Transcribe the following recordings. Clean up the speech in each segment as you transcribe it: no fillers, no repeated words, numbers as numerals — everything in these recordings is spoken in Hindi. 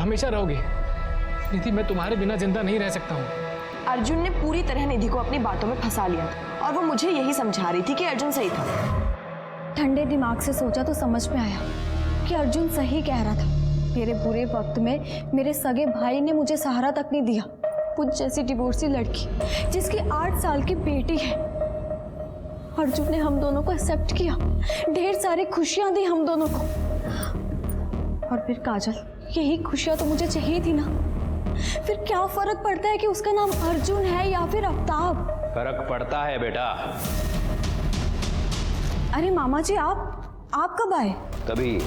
हमेशा रहोगे। निधि, मैं तुम्हारे बिना जिंदा नहीं रह सकता हूँ। अर्जुन ने पूरी तरह निधि को अपनी बातों में फंसा लिया था और वो मुझे यही समझा रही थी कि अर्जुन सही था। ठंडे दिमाग से सोचा तो समझ में आया कि अर्जुन सही कह रहा था। मेरे बुरे वक्त में मेरे सगे भाई ने मुझे सहारा तक नहीं दिया। मुझ जैसी डिवोर्सी लड़की जिसकी 8 साल की बेटी है, अर्जुन ने हम दोनों को एक्सेप्ट किया, ढेर सारी खुशियां दी हम दोनों को। और फिर काजल, यही खुशियां तो मुझे चाहिए थी ना। फिर क्या फर्क पड़ता है कि उसका नाम अर्जुन है या फिर आफ्ताब? फर्क पड़ता है बेटा। अरे मामा जी, आप कब आए? तभी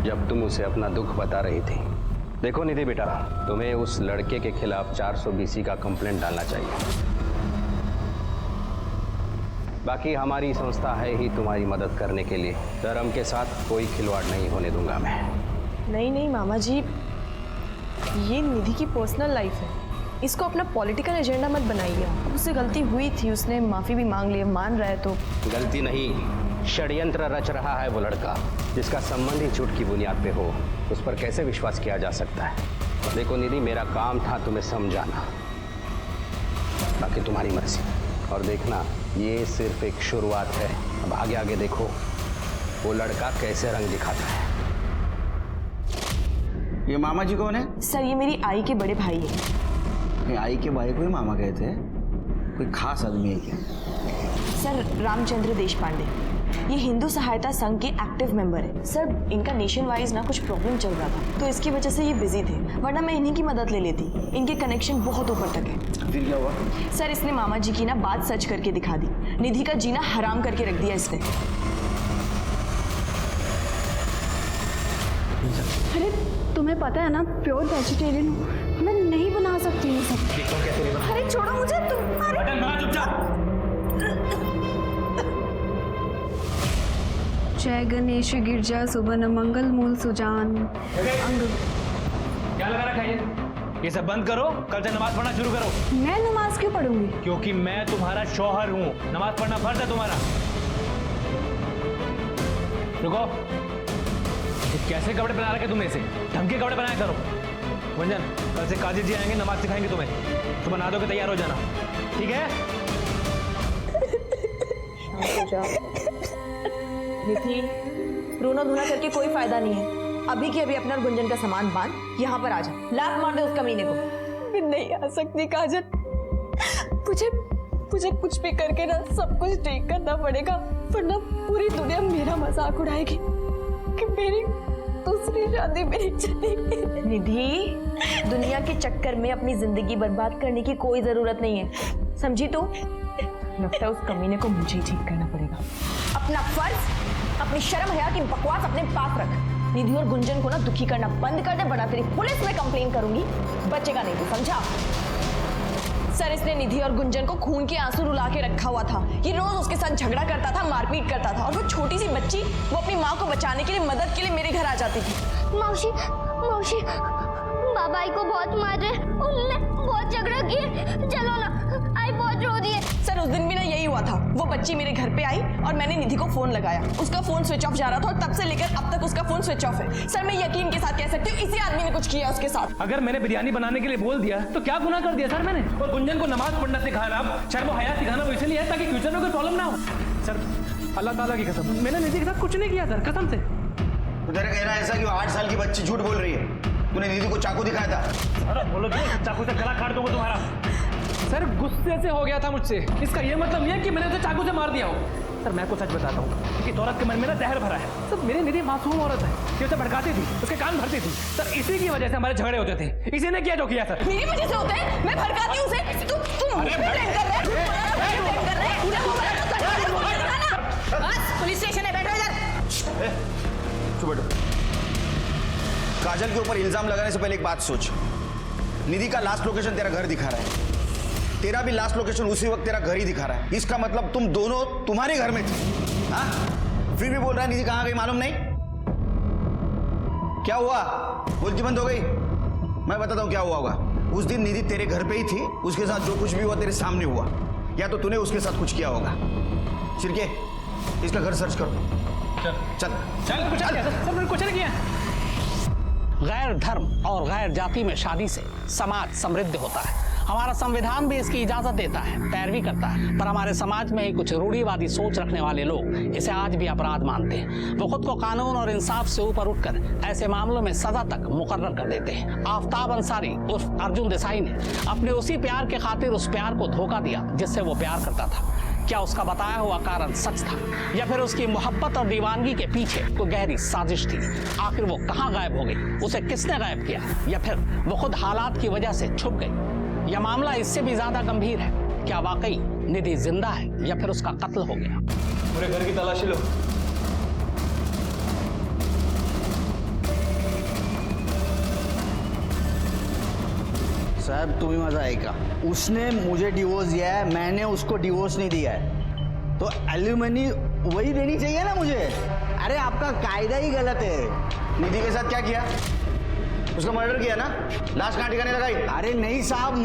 जब तुम उसे अपना दुख बता रही थी। देखो निधि बेटा, तुम्हें उस लड़के के खिलाफ 420 का कंप्लेंट डालना चाहिए। बाकी हमारी संस्था है ही तुम्हारी मदद करने के लिए। धर्म के साथ कोई खिलवाड़ नहीं होने दूंगा मैं। नहीं मामा जी, ये निधि की पर्सनल लाइफ है, इसको अपना पॉलिटिकल एजेंडा मत बनाइए। अब उससे गलती हुई थी, उसने माफी भी मांग ली, मान रहा है तो। गलती नहीं, षड्यंत्र रच रहा है वो लड़का, जिसका संबंध ही झूठ की बुनियाद पे हो। उस पर कैसे विश्वास किया जा सकता है? देखो निधि, मेरा काम था तुम्हें समझाना, बाकी तुम्हारी मर्जी। और देखना, ये सिर्फ एक शुरुआत है। अब आगे आगे देखो वो लड़का कैसे रंग दिखाता है। ये मामा जी कौन है? सर, ये मेरी आई के बड़े भाई है। आई के भाई को ही मामा कहते हैं? कोई खास आदमी है क्या? सर, रामचंद्र देशपांडे, ये हिंदू सहायता संघ के एक्टिव मेंबर है। सर, इनका नेशन वाइज ना कुछ प्रॉब्लम चल रहा था, तो इसकी वजह से ये बिजी थे, वरना मैं इन्हीं की मदद ले लेती। इनके कनेक्शन बहुत ऊपर तक है। फिर क्या हुआ? सर, इसने मामा जी की ना बात सच करके दिखा दी। निधि का जीना हराम करके रख दिया इसने। अरे तुम्हें पता है ना, प्योर वेजिटेरियन हूँ मैं, नहीं बना सकती हूँ सब। अरे छोड़ो मुझे तुम। जय गणेश गिरजा सुबन मंगल मूल सुजान अंग। क्या लगा रखा है ये सब बंद करो, कल से नमाज पढ़ना शुरू करो। मैं नमाज क्यों पढ़ूंगी? क्योंकि मैं तुम्हारा शौहर हूँ, नमाज पढ़ना फर्ज है तुम्हारा। रुको, ये कैसे कपड़े पहना रखे तुमने? इसे ढंग के कपड़े पहनाया करो। गुंजन, कल से काजी जी आएंगे, नमाज सिखाएंगे तुम्हें। तुम बना दो के तैयार हो जाना, ठीक है? निधि, रोना धोना करके कोई फायदा नहीं है। अभी के अभी अपना गुंजन का सामान बांध, यहाँ पर आ जा, लात मार दे उस कमीने को। मैं नहीं आ सकती काजल, मुझे कुछ भी करके ना सब कुछ ठीक करना पड़ेगा, वरना पूरी दुनिया मेरा मजाक उड़ाएगी कि मेरी दूसरी शादी मेरी चलेगी। निधि, दुनिया के चक्कर में अपनी जिंदगी बर्बाद करने की कोई जरूरत नहीं है, समझी तू? लगता है उस कमीने को मुझे ही ठीक करना पड़ेगा। अपना फर्ज, अपनी शर्म हया की बकवास अपने पास रख। निधि और गुंजन को ना दुखी करना बंद कर दे, वरना तेरी पुलिस में कंप्लेन करूंगी, बचेगा नहीं तू, समझा? सर, इसने निधि और गुंजन को खून के आंसू रुला के रखा हुआ था। ये रोज उसके साथ झगड़ा करता था, मारपीट करता था, और वो छोटी सी बच्ची, वो अपनी माँ को बचाने के लिए, मदद के लिए मेरे घर आ जाती थी। मौसी बाबाई को बहुत मार रहे, उन्होंने बहुत झगड़ा किए, चलो ना, आई बहुत रो रही है। सर, उस दिन भी ना यही हुआ था। वो बच्ची मेरे घर पे आई और मैंने निधि को फोन लगाया, उसका फोन स्विच ऑफ जा रहा था और तब से लेकर अब तक उसका फोन स्विच ऑफ है। सर, मैं यकीन के साथ कह सकती हूँ इसी आदमी ने कुछ किया उसके साथ। अगर मैंने बिरयानी बनाने के लिए बोल दिया तो क्या गुनाह कर दिया सर मैंने? और गुंजन को नमाज पढ़ना सिखाना, शर्म व हया सिखाना वो इसलिए है ताकि फ्यूचर में कोई प्रॉब्लम ना हो। सर, अल्लाह ताला की कसम, मैंने निधि के साथ कुछ नहीं किया सर, कसम से। तो तेरा कहना ऐसा कि 8 साल की बच्ची झूठ बोल रही है? तूने निधि को चाकू दिखाया था? अरे बोलो, चाकू से गला काट दूंगा तुम्हारा। सर, गुस्से से हो गया था मुझसे, इसका ये मतलब नहीं है कि मैंने उसे चाकू से मार दिया हो। सर, मैं आपको सच बताता हूँ कि औरत के मन में ना जहर भरा है। सर, मेरी निधि मासूम औरत है, ये उसे भड़काती थी, उसके कान भरती थी। सर, इसी की वजह से हमारे झगड़े होते थे। इसी ने किया जो किया सर। मेरी वजह से होते हैं? मैं भड़काती हूँ उसे? तुम मुझे ब्लेम कर रहे हो? पुलिस स्टेशन है, बैठो इधर। चुप बैठो। काजल के ऊपर इल्जाम लगाने से पहले एक बात सोच। निधि का लास्ट लोकेशन तेरा घर दिखा रहा है, तेरा भी लास्ट लोकेशन उसी वक्त तेरा घर ही दिखा रहा है। इसका मतलब तुम दोनों तुम्हारे घर में थे। हाँ, फिर भी बोल रहा है निधि कहाँ गई मालूम नहीं? क्या हुआ? बोलती बंद हो गई? मैं बताता हूँ क्या हुआ होगा। उस दिन निधि तेरे घर पे ही थी, उसके साथ जो कुछ भी हुआ तेरे सामने हुआ, या तो तूने उसके साथ कुछ किया होगा। सिरके, इसका घर सर्च करो। चल चल चल, कुछ नहीं किया सर, मैंने कुछ नहीं किया। गैर धर्म और गैर जाति में शादी से समाज समृद्ध होता है। हमारा संविधान भी इसकी इजाजत देता है, पैरवी करता है, पर हमारे समाज में ही कुछ रूढ़िवादी सोच रखने वाले लोग इसे आज भी अपराध मानते हैं। वो खुद को कानून और इंसाफ से ऊपर उठकर ऐसे मामलों में सजा तक मुकर्रर कर देते हैं। आफ्ताब अंसारी उर्फ अर्जुन देसाई ने अपने उसी प्यार के खातिर उस प्यार को धोखा दिया जिससे वो प्यार करता था। क्या उसका बताया हुआ कारण सच था या फिर उसकी मोहब्बत और दीवानगी के पीछे कोई गहरी साजिश थी? आखिर वो कहाँ गायब हो गई, उसे किसने गायब किया, या फिर वो खुद हालात की वजह से छुप गई? यह मामला इससे भी ज्यादा गंभीर है। क्या वाकई निधि जिंदा है या फिर उसका कत्ल हो गया? पूरे घर की तलाशी लो। साहब तुम्हें मजा आएगा। उसने मुझे डिवोर्स दिया है, मैंने उसको डिवोर्स नहीं दिया है, तो एल्यूमनी वही देनी चाहिए ना मुझे। अरे आपका कायदा ही गलत है। निधि के साथ क्या किया? उसका मर्डर किया ना? लाश कहाँ ठिकाने लगाई? अरे नहीं साहब,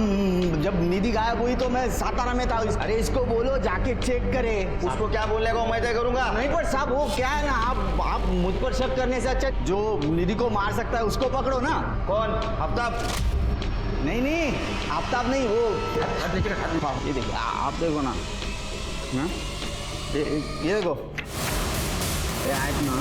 जब निधि गायब हुई तो मैं सातारा में था। अरे इसको बोलो जाके चेक करे। उसको क्या बोलने को मैं तय करूंगा? नहीं पर साहब वो क्या है ना, आप मुझ पर शक करने से अच्छा जो निधि को मार सकता है उसको पकड़ो ना। कौन? आफ्ताब? नहीं नहीं आफ्ताब नहीं, वो ये देखिए, आप देखो ना, ये देखो ना,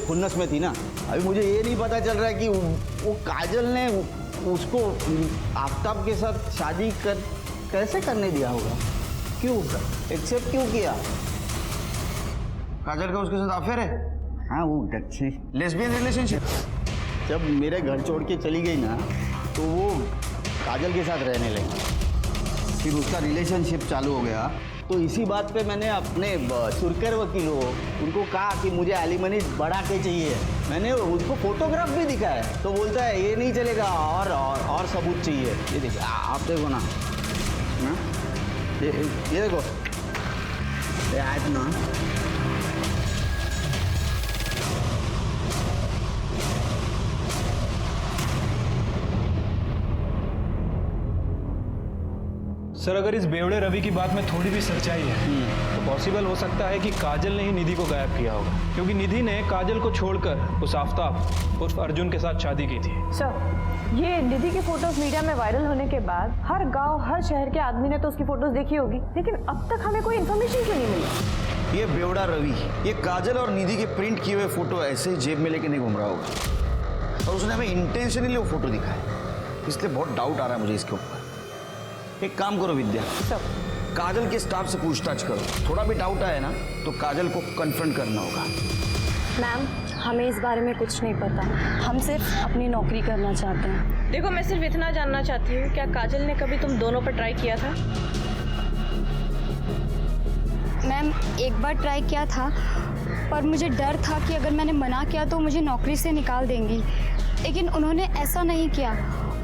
खुन्नस में थी ना। अभी मुझे ये नहीं पता चल रहा है कि वो काजल ने उसको आफ्ताब के साथ शादी कैसे करने दिया होगा, क्यों एक्सेप्ट क्यों किया? काजल का उसके साथ अफेयर है? हाँ वो लेस्बियन रिलेशनशिप। जब मेरे घर छोड़ के चली गई ना तो वो काजल के साथ रहने लगी, फिर उसका रिलेशनशिप चालू हो गया। तो इसी बात पे मैंने अपने सुरकर वकील हो उनको कहा कि मुझे एलिमनी बढ़ा के चाहिए। मैंने उसको फोटोग्राफ भी दिखाया, तो बोलता है ये नहीं चलेगा, और सबूत चाहिए। ये देखिए, आप देखो ना, ये देखो आज ना, सर अगर इस बेवड़े रवि की बात में थोड़ी भी सच्चाई है तो पॉसिबल हो सकता है कि काजल ने ही निधि को गायब किया होगा, क्योंकि निधि ने काजल को छोड़कर उस आफ्ताब उर्फ अर्जुन के साथ शादी की थी। सर ये निधि की फोटोज मीडिया में वायरल होने के बाद हर गांव हर शहर के आदमी ने तो उसकी फोटोज देखी होगी, लेकिन अब तक हमें कोई इन्फॉर्मेशन क्यों नहीं मिली? ये बेवड़ा रवि ये काजल और निधि के प्रिंट किए हुए फोटो ऐसे ही जेब में लेके नहीं घूम रहा होगा, और उसने हमें इंटेंशनली वो फोटो दिखाया, इसलिए बहुत डाउट आ रहा है मुझे इसके ऊपर। एक काम करो विद्या, काजल के स्टाफ से पूछताछ करो, थोड़ा भी डाउट आया ना तो काजल को कन्फ्रंट करना होगा। मैम हमें इस बारे में कुछ नहीं पता, हम सिर्फ अपनी नौकरी करना चाहते हैं। देखो मैं सिर्फ इतना जानना चाहती हूँ, क्या काजल ने कभी तुम दोनों पर ट्राई किया था? मैम एक बार ट्राई किया था, पर मुझे डर था कि अगर मैंने मना किया तो मुझे नौकरी से निकाल देंगी, लेकिन उन्होंने ऐसा नहीं किया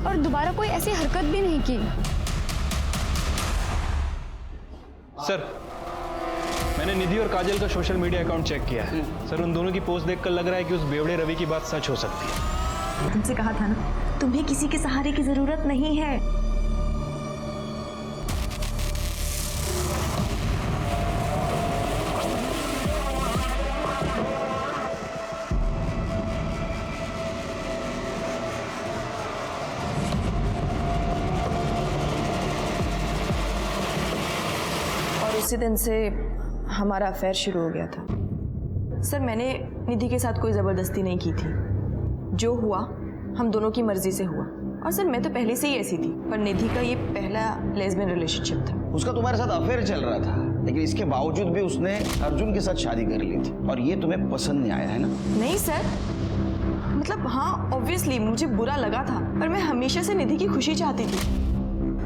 और दोबारा कोई ऐसी हरकत भी नहीं की। सर मैंने निधि और काजल का सोशल मीडिया अकाउंट चेक किया है। सर उन दोनों की पोस्ट देखकर लग रहा है कि उस बेवड़े रवि की बात सच हो सकती है। तुमसे कहा था ना, तुम्हें किसी के सहारे की जरूरत नहीं है। उसी दिन से हमारा अफेयर शुरू हो गया था। सर मैंने निधि के साथ कोई ज़बरदस्ती नहीं की थी, जो हुआ हम दोनों की मर्जी से हुआ। और सर मैं तो पहले से ही ऐसी थी, पर निधि का ये पहला लेस्बियन रिलेशनशिप था। उसका तुम्हारे साथ अफेयर चल रहा था, लेकिन इसके बावजूद भी उसने अर्जुन के साथ शादी कर ली थी, और ये तुम्हें पसंद नहीं आया है ना? नहीं सर, मतलब हाँ ऑब्वियसली मुझे बुरा लगा था, पर मैं हमेशा से निधि की खुशी चाहती थी।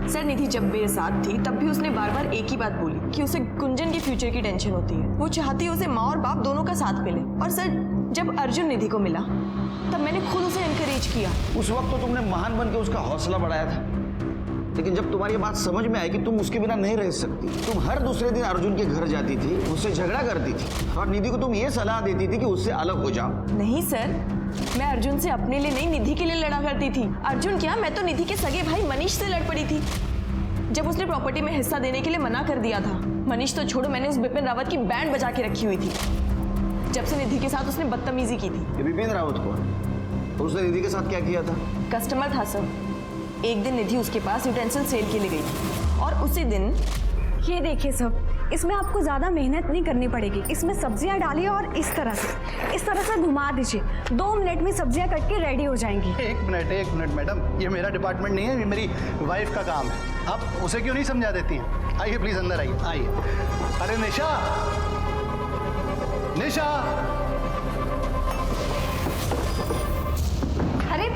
सर निधि जब मेरे साथ थी तब भी उसने बार बार एक ही बात बोली कि उसे गुंजन के फ्यूचर की टेंशन होती है, वो चाहती है उसे माँ और बाप दोनों का साथ मिले। और सर जब अर्जुन निधि को मिला तब मैंने खुद उसे एनकरेज किया। उस वक्त तो तुमने महान बन के उसका हौसला बढ़ाया था, लेकिन जब तुम्हारी बात समझ में आई कि तुम उसके बिना नहीं रह सकती, तुम हर दूसरे दिन अर्जुन के घर जाती थी, उससे झगड़ा करती थी, और निधि को तुम ये सलाह देती थी कि उससे अलग हो जाओ। नहीं सर, मैं अर्जुन से अपने लिए नहीं निधि के लिए लड़ा करती थी। अर्जुन क्या, मैं तो निधि के सगे भाई मनीष से लड़ पड़ी थी जब उसने प्रॉपर्टी में हिस्सा देने के लिए मना कर दिया था। मनीष तो छोड़ो, मैंने उस बिपिन रावत की बैंड बजा के रखी हुई थी जब से निधि के साथ उसने बदतमीजी की थी। ये बिपिन रावत को, तो उसने निधि के साथ क्या किया था? कस्टमर था सर। एक दिन निधि उसके पास यूटेंसिल सेल के लिए गई थी और उसी दिन ये देखिए सब, इसमें आपको ज़्यादा मेहनत नहीं करनी पड़ेगी। इसमें सब्जियां डालिए और इस तरह से घुमा दीजिए। 2 मिनट में सब्जियां कट के रेडी हो जाएंगी। एक मिनट मैडम, ये मेरा डिपार्टमेंट नहीं है, ये मेरी वाइफ का काम है। आप उसे क्यों नहीं समझा देती हैं? आइए प्लीज अंदर आइए। अरे निशा, अरे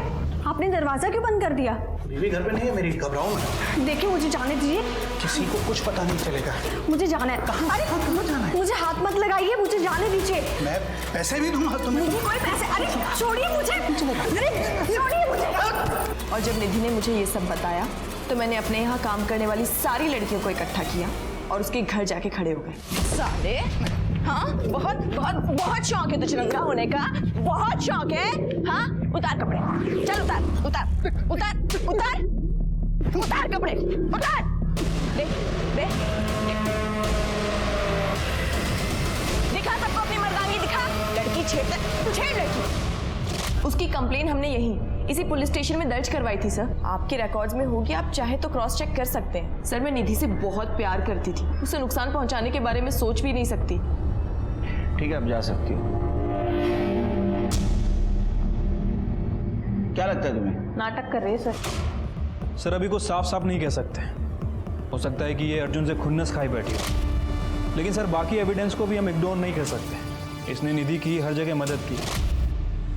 आपने दरवाजा क्यों बंद कर दिया? बीवी घर पे नहीं है मेरी, घबराओ मत। देखिए मुझे जाने दीजिए। किसी को कुछ पता नहीं चलेगा। मुझे जाना है। अरे कहाँ जाना है? मुझे हाथ मत लगाइए, मुझे जाने दीजिए। मैं पैसे भी दूंगा तुम्हें। मुझे कोई पैसे, अरे छोड़िए मुझे, अरे छोड़िए मुझे। और जब निधि ने मुझे ये सब बताया तो मैंने अपने यहाँ काम करने वाली सारी लड़कियों को इकट्ठा किया और उसके घर जाके खड़े हो गए। साले, हाँ, बहुत बहुत बहुत शौक है तुझे नंगा होने का, बहुत शौक है। हाँ, उतार कपड़े, चल उतार उतार उतार उतार उतार कपड़े, उतार। देख देख, दिखा सबको अपनी मर्दानगी दिखा। लड़की छेड़, तू छेड़ लड़की। उसकी कंप्लेन हमने यहीं इसी पुलिस स्टेशन में दर्ज करवाई थी सर। आपके रिकॉर्ड्स में होगी, आप चाहे तो क्रॉस चेक कर सकते हैं। सर मैं निधि से बहुत प्यार करती थी, उसे नुकसान पहुंचाने के बारे में सोच भी नहीं सकती। ठीक है, आप जा सकती हो। क्या लगता है तुम्हें? नाटक कर रहे हैं सर। सर अभी को साफ साफ नहीं कह सकते। हो सकता है कि ये अर्जुन से खुन्नस खाई बैठी हो, लेकिन सर बाकी एविडेंस को भी हम इग्नोर नहीं कर सकते। इसने निधि की हर जगह मदद की।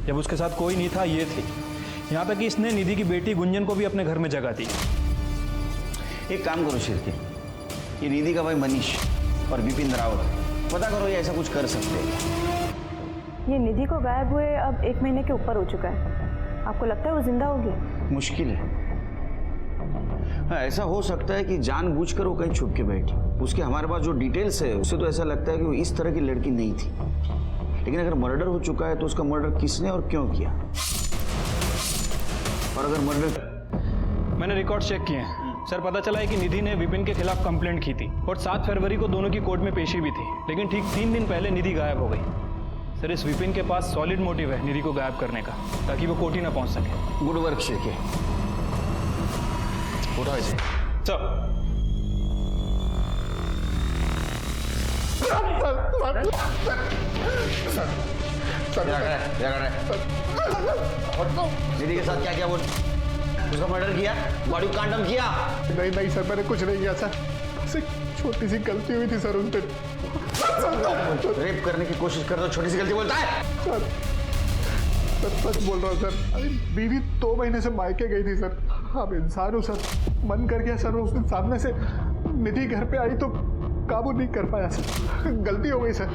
जब उसके साथ कोई नहीं था, ये थी। यहाँ तक कि इसने निधि की बेटी गुंजन को भी अपने घर में जगह दी। एक काम करो शिरके, ये निधि का भाई मनीष और बिपिन रावत, पता करो ये ऐसा कुछ कर सकते हैं। ये निधि को गायब हुए अब 1 महीने के ऊपर हो चुका है। आपको लगता है वो जिंदा होगी? मुश्किल है। हाँ, ऐसा हो सकता है कि जानबूझकर वो कहीं छुप के बैठी। उसके हमारे पास जो डिटेल्स है उससे तो ऐसा लगता है कि वो इस तरह की लड़की नहीं थी। लेकिन अगर मर्डर हो चुका है तो उसका मर्डर किसने और क्यों किया? और अगर मर्डर, मैंने रिकॉर्ड चेक किए हैं सर। पता चला है कि निधि ने विपिन के खिलाफ कंप्लेंट की थी और 7 फरवरी को दोनों की कोर्ट में पेशी भी थी। लेकिन ठीक 3 दिन पहले निधि गायब हो गई। सर इस विपिन के पास सॉलिड मोटिव है निधि को गायब करने का, ताकि वो कोर्ट ही ना पहुंच सके। Good work Shirke. उठाओ इसे। सर निधि के साथ क्या किया? वो उसका मर्डर किया, बॉडी कांडम किया? नहीं सर, मैंने कुछ नहीं किया सर। सिर्फ छोटी सी गलती हुई थी सर उन पे। रेप करने की कोशिश कर तो छोटी सी गलती बोलता है? सर सच बोल रहा हूँ सर। अरे बीवी 2 महीने से मायके गई थी सर। आप इंसान हो सर, मन कर गया सर। उस दिन सामने से निधि घर पे आई तो काबू नहीं कर पाया सर। गलती हो गई सर।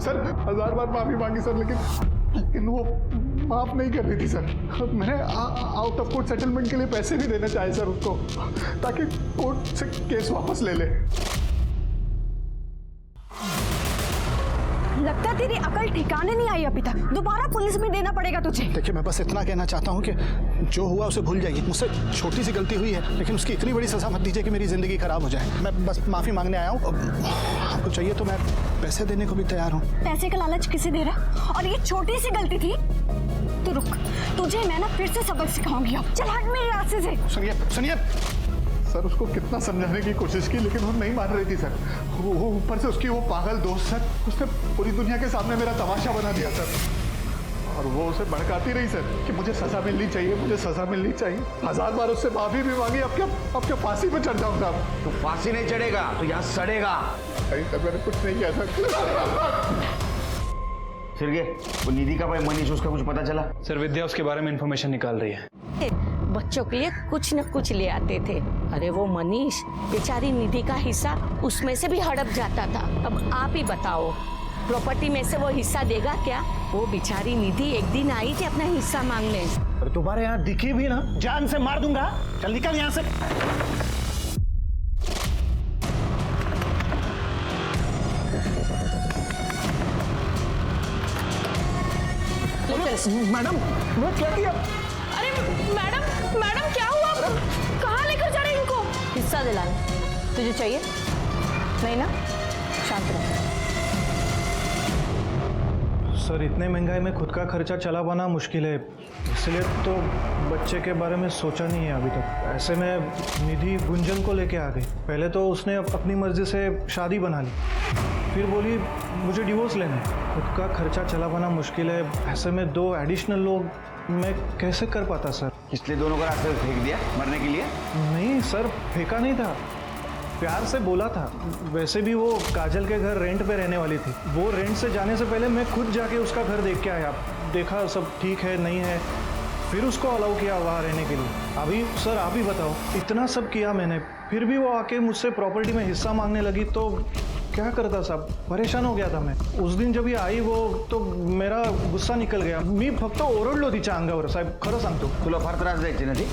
सर 1000 बार माफी मांगी सर, लेकिन वो माफ नहीं कर रही थी सर। मैंने आउट ऑफ कोर्ट सेटलमेंट के लिए पैसे भी देना चाहे सर उसको, ताकि कोर्ट से केस वापस ले ले। लगता तेरी अकल ठिकाने नहीं आई अभी तक। दोबारा पुलिस में देना पड़ेगा तुझे। देखिए मैं बस इतना कहना चाहता हूँ कि जो हुआ उसे भूल जाइए। मुझसे छोटी सी गलती हुई है, लेकिन उसकी इतनी बड़ी सजा मत दीजिए कि मेरी जिंदगी खराब हो जाए। मैं बस माफी मांगने आया हूँ। आपको चाहिए तो मैं पैसे देने को भी तैयार हूँ। पैसे का लालच किसे दे रहा? और ये छोटी सी गलती थी तो रुक, तुझे मैं ना फिर से सबक सिखाऊंगी। अब चल हट मेरे रास्ते से। सुनिए सर, उसको कितना समझाने की कोशिश की लेकिन वो नहीं मान रही थी सर। वो ऊपर से उसकी वो पागल दोस्त सर, उसने पूरी दुनिया के सामने मेरा तमाशा बना दिया सर। और वो उसे भड़काती रही सर कि मुझे सजा मिलनी चाहिए, मुझे सजा मिलनी चाहिए। 1000 बार उससे माफी भी मांगी। अब क्या फांसी पे चढ़ जाऊंगा? तो फांसी नहीं चढ़ेगा तो यहाँ सड़ेगा। नहीं सर, मैंने कुछ नहीं किया सर। सिरके, वो निधि का भाई मनीष, उसका कुछ पता चला? सर विद्या उसके बारे में इंफॉर्मेशन निकाल रही है। बच्चों के लिए कुछ न कुछ ले आते थे। अरे वो मनीष बेचारी निधि का हिस्सा उसमें से भी हड़प जाता था। अब आप ही बताओ, प्रॉपर्टी में से वो हिस्सा देगा क्या? वो बेचारी निधि एक दिन आई थी अपना हिस्सा मांगने। और तुम्हारे यहाँ दिखी भी ना, जान से मार दूंगा। चल निकल यहाँ से। मैडम वो क्या किया? अरे मैडम क्या हुआ? कहाँ लेकर जा रहे हैं इनको? हिस्सा दिलाने। तुझे चाहिए? नहीं ना, शांत रहो। सर इतने महंगाई में खुद का खर्चा चला पाना मुश्किल है, इसलिए तो बच्चे के बारे में सोचा नहीं है अभी तक। ऐसे में निधि गुंजन को लेके आ गई। पहले तो उसने अपनी मर्जी से शादी बना ली, फिर बोली मुझे डिवोर्स लेना है। खुद का खर्चा चला पाना मुश्किल है, ऐसे में 2 एडिशनल लोग मैं कैसे कर पाता सर? इसलिए दोनों को रास्ते में फेंक दिया मरने के लिए? नहीं सर, फेंका नहीं था, प्यार से बोला था। वैसे भी वो काजल के घर रेंट पे रहने वाली थी। वो रेंट से जाने से पहले मैं खुद जाके उसका घर देख के आया, देखा सब ठीक है नहीं है, फिर उसको अलाउ किया वहाँ रहने के लिए। अभी सर आप ही बताओ, इतना सब किया मैंने, फिर भी वो आके मुझसे प्रॉपर्टी में हिस्सा मांगने लगी तो क्या करता साहब? परेशान हो गया था मैं। उस दिन जब ये आई वो तो मेरा गुस्सा निकल गया। मी फक्त ओरडलो तिच्या अंगावर साहेब, खरं सांगतो। तुला फार त्रास द्यायचे ना ती?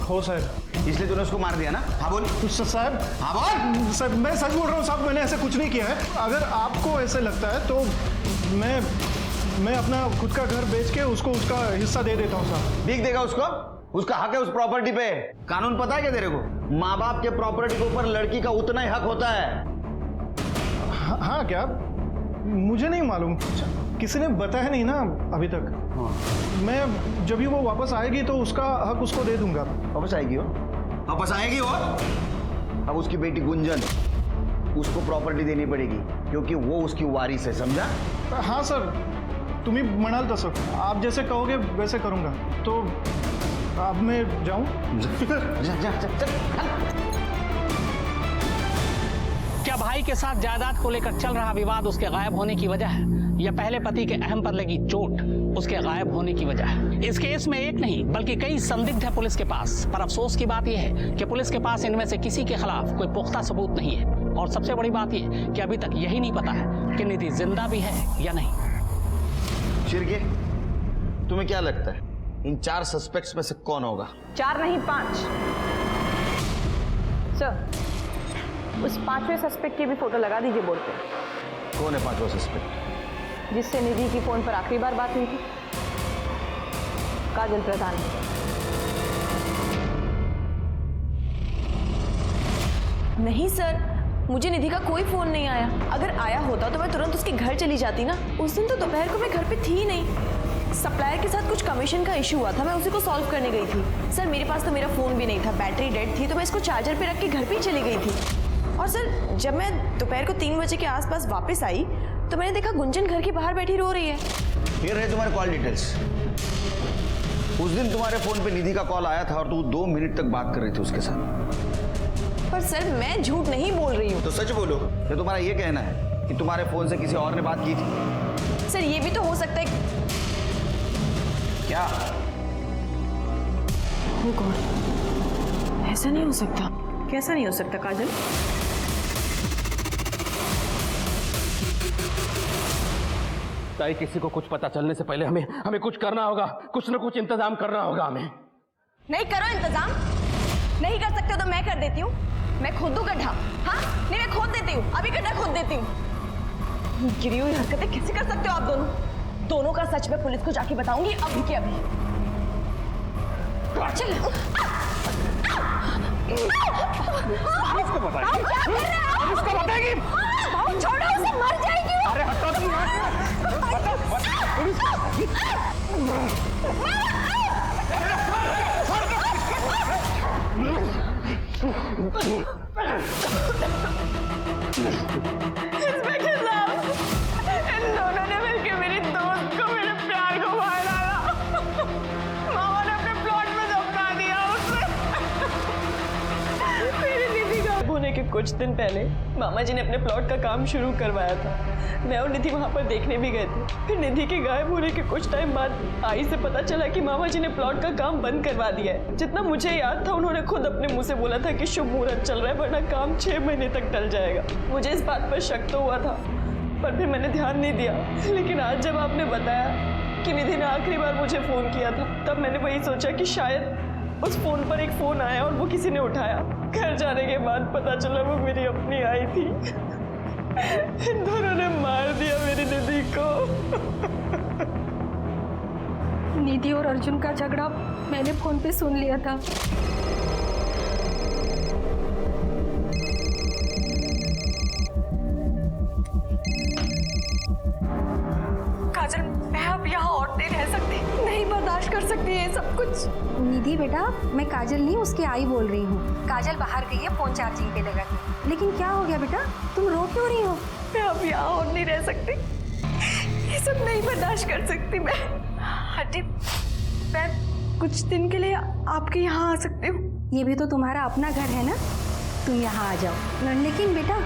हो साहब। इसलिए तूने उसको मार दिया ना? हाँ बोल साहब। हाँ बोल। साहब मैं सच बोल रहा हूँ साहब, मैंने ऐसे कुछ नहीं किया है। अगर आपको ऐसे लगता है तो मैं अपना खुद का घर बेच के उसको उसका हिस्सा दे देता हूँ साहब। भीख देगा उसको? उसका हक है उस प्रॉपर्टी पे। कानून पता है क्या तेरे को? माँ बाप के प्रॉपर्टी के ऊपर लड़की का उतना ही हक होता है। हाँ क्या? मुझे नहीं मालूम, किसी ने बताया नहीं ना अभी तक। मैं जब भी वो वापस आएगी तो उसका हक उसको दे दूंगा। वापस आएगी वो? वापस आएगी वो? अब उसकी बेटी गुंजन, उसको प्रॉपर्टी देनी पड़ेगी क्योंकि वो उसकी वारिस है, समझा? हाँ सर, तुम्ही म्हणाल तसं, आप जैसे कहोगे वैसे करूंगा। तो अब मैं जाऊं? क्या भाई के साथ जायदाद को लेकर चल रहा विवाद उसके गायब होने की वजह है, या पहले पति के अहम पर लगी चोट उसके गायब होने की वजह है? इस केस में एक नहीं बल्कि कई संदिग्ध है पुलिस के पास, पर अफसोस की बात यह है कि पुलिस के पास इनमें से किसी के खिलाफ कोई पुख्ता सबूत नहीं है। और सबसे बड़ी बात यह कि अभी तक यही नहीं पता है कि निधि जिंदा भी है या नहीं। शिरके, तुम्हें क्या लगता है इन 4 सस्पेक्ट्स में से कौन होगा? 4 नहीं 5। सर, उस 5वें सस्पेक्ट की भी फोटो लगा दीजिए बोर्ड पे। कौन है 5वां सस्पेक्ट? जिससे निधि की फोन पर आखिरी बार बात हुई थी, काजल प्रधान। नहीं सर, मुझे निधि का कोई फोन नहीं आया। अगर आया होता तो मैं तुरंत उसके घर चली जाती ना। उस दिन तो दोपहर को मैं घर पे थी ही नहीं। सप्लायर के साथ कुछ कमीशन का इशू हुआ था, मैं उसी को सॉल्व करने गई थी। सर मेरे पास तो मेरा फोन भी नहीं था, बैटरी डेड थी, तो मैं इसको चार्जर पे रख के घर पे ही चली गई थी। और सर जब मैं दोपहर को 3 बजे के आसपास वापस आई तो मैंने देखा गुंजन घर के बाहर बैठी रो रही है। ये रहे तुम्हारे कॉल डिटेल्स। उस दिन तुम्हारे फोन पे निधि का कॉल आया था और तू 2 मिनट तक बात कर रही थी उसके साथ। पर सर मैं झूठ नहीं बोल रही हूँ। तो सच बोलो, या तुम्हारा ये कहना है कि तुम्हारे फोन से किसी और ने बात की थी? सर ये भी तो हो सकता है। क्या? Oh God, ऐसा नहीं हो सकता। कैसा नहीं हो सकता काजल? ताई, किसी को कुछ पता चलने से पहले हमें कुछ करना होगा, कुछ ना कुछ इंतजाम करना होगा हमें। नहीं करो इंतजाम। नहीं कर सकते हो तो मैं कर देती हूँ। मैं खोद दूँ गड्ढा? हाँ नहीं, मैं खोद देती हूँ, अभी गड्ढा खोद देती हूँ। गिरी हुई हरकतें कैसे कर सकते हो आप दोनों? दोनों का सच मैं पुलिस को जाके बताऊंगी अभी के अभी। चल इसको बताएगी? इसको बताएगी? छोड़ो उसे, मर जाएगी। अरे हटो तुम इंस्पेक्टर साहब, इन दोनों ने मिलकर मेरी दोस्त को, मेरे प्यार को मार डाला। मामा ने अपने प्लॉट में दफना दिया उसे। मेरी निधि गायब होने के कुछ दिन पहले मामा जी ने अपने प्लॉट का काम शुरू करवाया था। मैं और निधि वहाँ पर देखने भी गए थे। फिर निधि के गायब होने के कुछ टाइम बाद आई से पता चला कि मामा जी ने प्लॉट का काम बंद करवा दिया है। जितना मुझे याद था उन्होंने खुद अपने मुंह से बोला था कि शुभ मुहूर्त चल रहा है वरना काम 6 महीने तक टल जाएगा। मुझे इस बात पर शक तो हुआ था पर फिर मैंने ध्यान नहीं दिया। लेकिन आज जब आपने बताया कि निधि ने आखिरी बार मुझे फ़ोन किया था तब मैंने वही सोचा कि शायद उस फ़ोन पर एक फ़ोन आया और वो किसी ने उठाया। घर जाने के बाद पता चला वो मेरी अपनी आई थी। इन दोनों ने मार दिया मेरी निधि को। निधि और अर्जुन का झगड़ा मैंने फोन पे सुन लिया था। बर्दाश्त कर सकती है ये सब कुछ? निधि बेटा, मैं काजल नहीं उसकी आई बोल रही हूँ। काजल बाहर गई है फोन चार्जिंग पे लगा के। लेकिन क्या हो गया बेटा, तुम रो क्यों रही हो? मैं अब यहाँ और नहीं रह सकती, ये सब नहीं बर्दाश्त कर सकती मैं। आंटी, मैं कुछ दिन के लिए आपके यहाँ आ सकती हूँ? ये भी तो तुम्हारा अपना घर है ना, तुम यहाँ आ जाओ। लेकिन बेटा,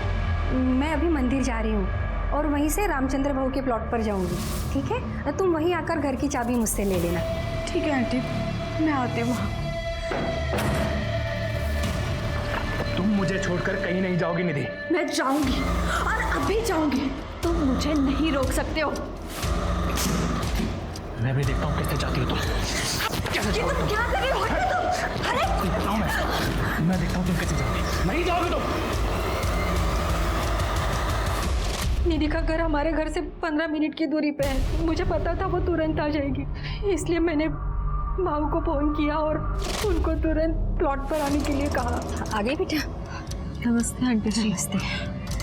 मैं अभी मंदिर जा रही हूँ और वहीं से रामचंद्र भाऊ के प्लॉट पर जाऊँगी, ठीक है? तुम वहीं आकर घर की चाबी मुझसे ले लेना। ठीक है आंटी, मैं आती हूँ वहाँ। तुम मुझे छोड़कर कहीं नहीं जाओगी निधि। मैं जाऊंगी और अभी जाऊंगी, तुम मुझे नहीं रोक सकते हो। मैं भी देखता हूँ कैसे जाती हो तुम। कैसे ये तुम क्या कर रहे हो? हटो तुम। अरे मैं देखता हूँ तुम कैसे जाओगी। नहीं जाओगे तुम। निधि का घर हमारे घर से 15 मिनट की दूरी पे है। मुझे पता था वो तुरंत आ जाएगी, इसलिए मैंने भाऊ को फोन किया और उनको तुरंत प्लॉट पर आने के लिए कहा। आ गई बेटा? नमस्ते आंटी जी। नमस्ते।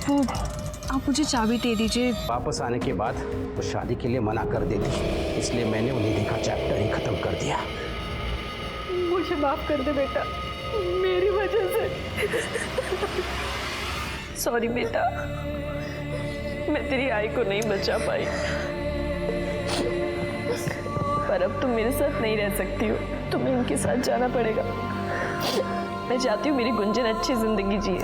वो आप मुझे चाबी दे दीजिए। वापस आने के बाद वो शादी के लिए मना कर देती, इसलिए मैंने वो निधि का चैप्टर ही खत्म कर दिया। मुझे माफ कर दे बेटा, मेरी वजह से। सॉरी बेटा, मैं तेरी आई को नहीं बचा पाई, पर अब तुम मेरे साथ नहीं रह सकती हो, तुम्हें इनके साथ जाना पड़ेगा। मैं चाहती हूँ मेरी गुंजन अच्छी जिंदगी जिए।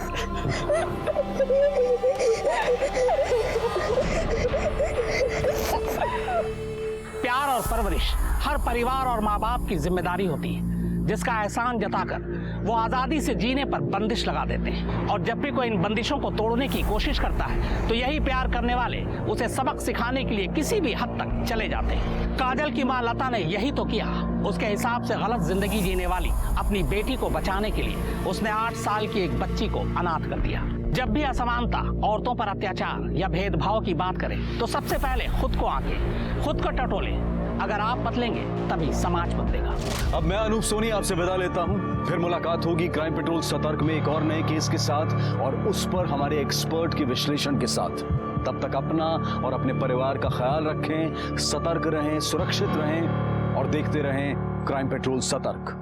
प्यार और परवरिश हर परिवार और माँ बाप की जिम्मेदारी होती है, जिसका एहसान जताकर वो आज़ादी से जीने पर बंदिश लगा देते हैं। और जब भी कोई इन बंदिशों को तोड़ने की कोशिश करता है तो यही प्यार करने वाले उसे सबक सिखाने के लिए किसी भी हद तक चले जाते हैं। काजल की माँ लता ने यही तो किया। उसके हिसाब से गलत जिंदगी जीने वाली अपनी बेटी को बचाने के लिए उसने 8 साल की एक बच्ची को अनाथ कर दिया। जब भी असमानता, औरतों पर अत्याचार या भेदभाव की बात करें तो सबसे पहले खुद को आंकें, खुद को टटोलें। अगर आप बदलेंगे तभी समाज बदलेगा। अब मैं अनूप सोनी आपसे विदा लेता हूं। फिर मुलाकात होगी क्राइम पेट्रोल सतर्क में एक और नए केस के साथ और उस पर हमारे एक्सपर्ट के विश्लेषण के साथ। तब तक अपना और अपने परिवार का ख्याल रखें, सतर्क रहें, सुरक्षित रहें और देखते रहें क्राइम पेट्रोल सतर्क।